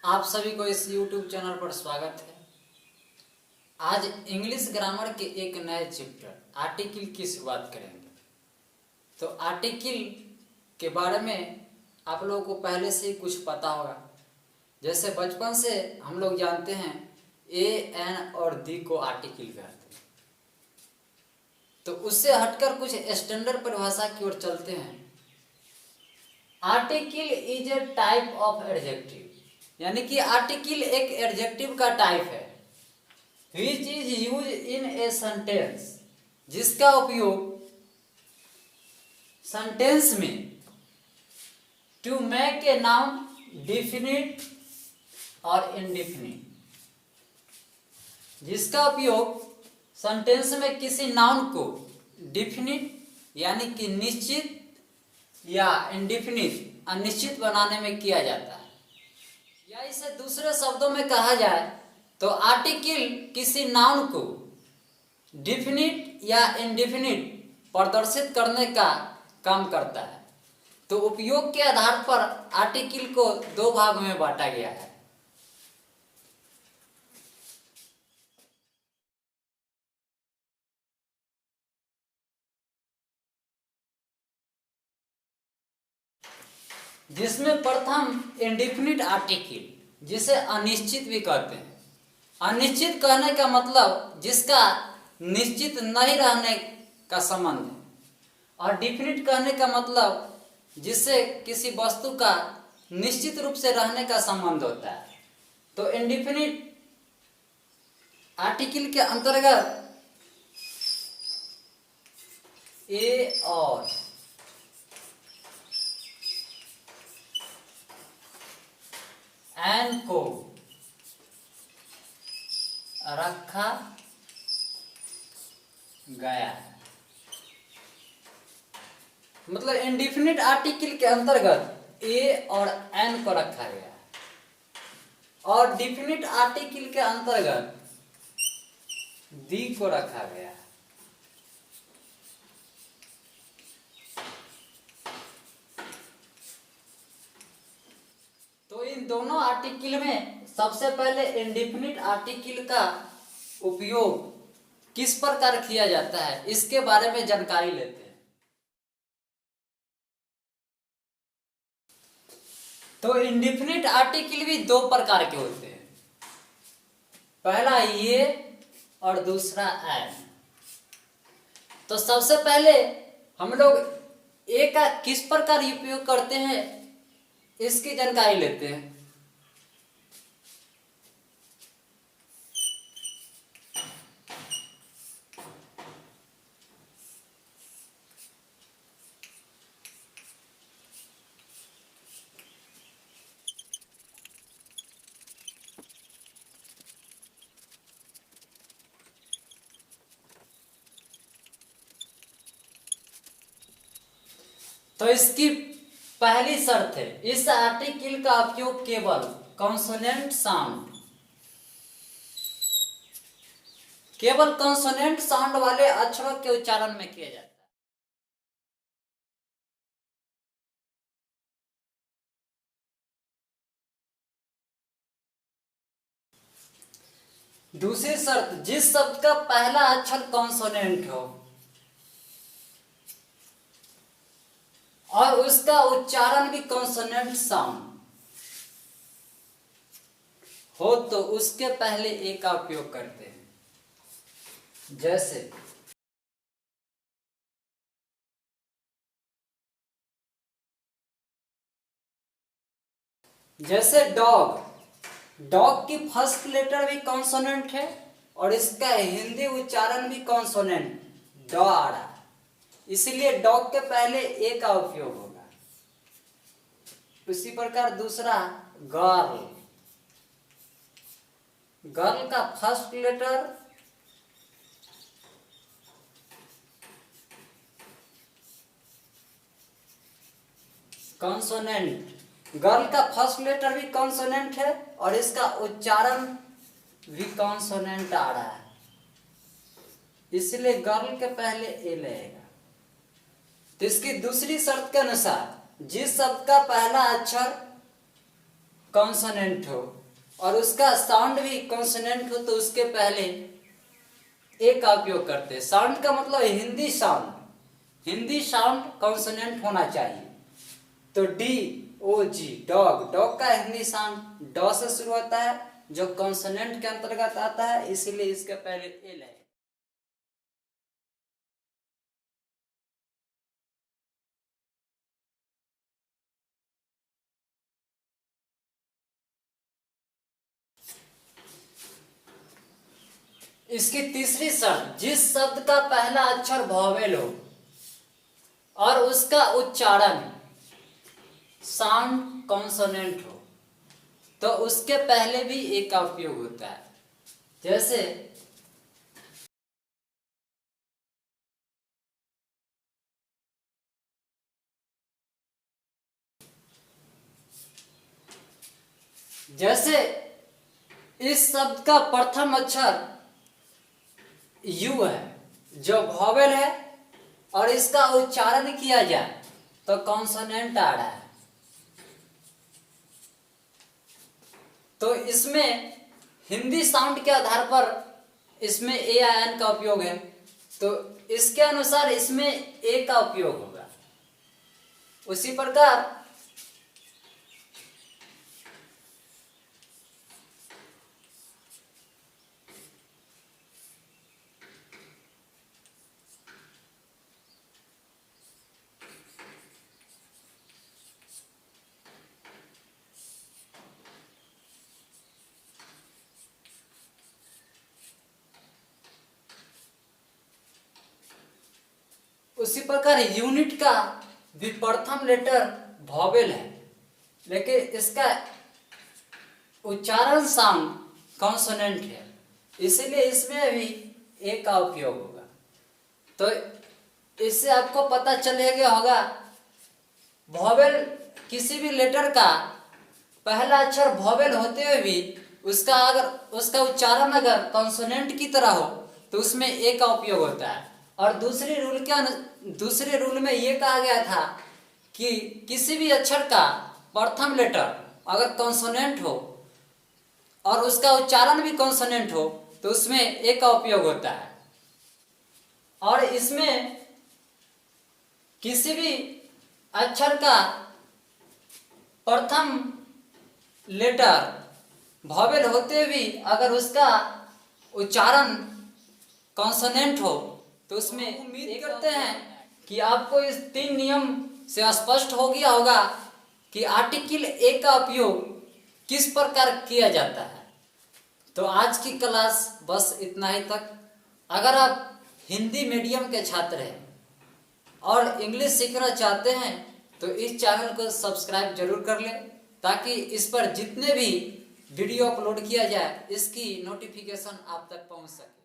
आप सभी को इस YouTube चैनल पर स्वागत है। आज इंग्लिश ग्रामर के एक नए चैप्टर आर्टिकल की शुरुआत करेंगे। तो आर्टिकल के बारे में आप लोगों को पहले से ही कुछ पता होगा। जैसे बचपन से हम लोग जानते हैं ए एन और दी को आर्टिकल कहते हैं। तो उससे हटकर कुछ स्टैंडर्ड परिभाषा की ओर चलते हैं। Article is a type of adjective, यानी कि आर्टिकल एक एडजेक्टिव का टाइप है which is use in a sentence, जिसका उपयोग सेंटेंस में to make a noun definite और इनडिफिनिट, जिसका उपयोग सेंटेंस में किसी नाउन को डिफिनिट यानी कि निश्चित या इनडिफिनिट अनिश्चित बनाने में किया जाता है। या इसे दूसरे शब्दों में कहा जाए तो आर्टिकल किसी नाउन को डिफिनिट या इनडिफिनिट प्रदर्शित करने का काम करता है। तो उपयोग के आधार पर आर्टिकल को दो भाग में बांटा गया है। जिसमें प्रथम इंडिफिनिट आर्टिकल, जिसे अनिश्चित भी कहते हैं। अनिश्चित कहने का मतलब जिसका निश्चित नहीं रहने का संबंध है, और डिफिनिट कहने का मतलब जिससे किसी वस्तु का निश्चित रूप से रहने का संबंध होता है। तो इंडिफिनिट आर्टिकल के अंतर्गत ए और एन को रखा गया है। मतलब इंडिफिनिट आर्टिकल के अंतर्गत ए और एन को रखा गया है, और डिफिनिट आर्टिकल के अंतर्गत दी को रखा गया है। तो इन दोनों आर्टिकल में सबसे पहले इंडिफिनिट आर्टिकल का उपयोग किस प्रकार किया जाता है, इसके बारे में जानकारी लेते हैं। तो इंडिफिनिट आर्टिकल भी दो प्रकार के होते हैं, पहला ये और दूसरा एन। तो सबसे पहले हम लोग ए का किस प्रकार उपयोग करते हैं इसकी जानकारी लेते हैं। तो इसकी पहली शर्त है, इस आर्टिकल का उपयोग केवल कॉन्सोनेंट साउंड, केवल कॉन्सोनेंट साउंड वाले अक्षरों के उच्चारण में किया जाता है। दूसरी शर्त, जिस शब्द का पहला अक्षर कॉन्सोनेंट हो और उसका उच्चारण भी कॉन्सोनेंट साउंड हो तो उसके पहले ए का उपयोग करते हैं। जैसे डॉग, डॉग की फर्स्ट लेटर भी कॉन्सोनेंट है और इसका हिंदी उच्चारण भी कॉन्सोनेंट ड आ रहा है, इसलिए डॉग के पहले ए का उपयोग होगा। उसी प्रकार दूसरा गर्ल, गर्ल का फर्स्ट लेटर कॉन्सोनेंट, गर्ल का फर्स्ट लेटर भी कॉन्सोनेंट है और इसका उच्चारण भी कॉन्सोनेंट आ रहा है, इसलिए गर्ल के पहले ए लगेगा। तो इसकी दूसरी शर्त के अनुसार जिस शब्द का पहला अक्षर कॉन्सोनेंट हो और उसका साउंड भी कॉन्सोनेंट हो तो उसके पहले ए का उपयोग करते हैं। साउंड का मतलब हिंदी साउंड कॉन्सोनेंट होना चाहिए। तो डी ओ जी, डॉग, डॉग का हिंदी साउंड ड से शुरू होता है जो कॉन्सोनेंट के अंतर्गत आता है, इसीलिए इसके पहले ए लगेगा। इसकी तीसरी शर्त, जिस शब्द का पहला अक्षर वॉवेल हो और उसका उच्चारण साउंड कॉन्सोनेंट हो तो उसके पहले भी ए का उपयोग होता है। जैसे इस शब्द का प्रथम अक्षर यू है जो वॉवेल है और इसका उच्चारण किया जाए तो कॉन्सोनेंट आ रहा है। तो इसमें हिंदी साउंड के आधार पर इसमें ए या एन का उपयोग है, तो इसके अनुसार इसमें ए का उपयोग होगा। उसी प्रकार यूनिट का भी प्रथम लेटर वॉवेल है, लेकिन इसका उच्चारण साउंड कॉन्सोनेंट है, इसीलिए इसमें भी ए का उपयोग होगा। तो इससे आपको पता चल गया होगा वॉवेल, किसी भी लेटर का पहला अक्षर वॉवेल होते हुए भी उसका उच्चारण अगर कॉन्सोनेंट की तरह हो तो उसमें ए का उपयोग होता है। और दूसरे रूल में ये कहा गया था कि किसी भी अक्षर का प्रथम लेटर अगर कॉन्सोनेंट हो और उसका उच्चारण भी कॉन्सोनेंट हो तो उसमें ए का उपयोग होता है। और इसमें किसी भी अक्षर का प्रथम लेटर वॉवेल होते भी अगर उसका उच्चारण कॉन्सोनेंट हो तो उसमें उम्मीद करते हैं कि आपको इस 3 नियम से स्पष्ट हो गया होगा कि आर्टिकल ए का उपयोग किस प्रकार किया जाता है। तो आज की क्लास बस इतना ही तक। अगर आप हिंदी मीडियम के छात्र हैं और इंग्लिश सीखना चाहते हैं तो इस चैनल को सब्सक्राइब जरूर कर लें, ताकि इस पर जितने भी वीडियो अपलोड किया जाए इसकी नोटिफिकेशन आप तक पहुंच सके।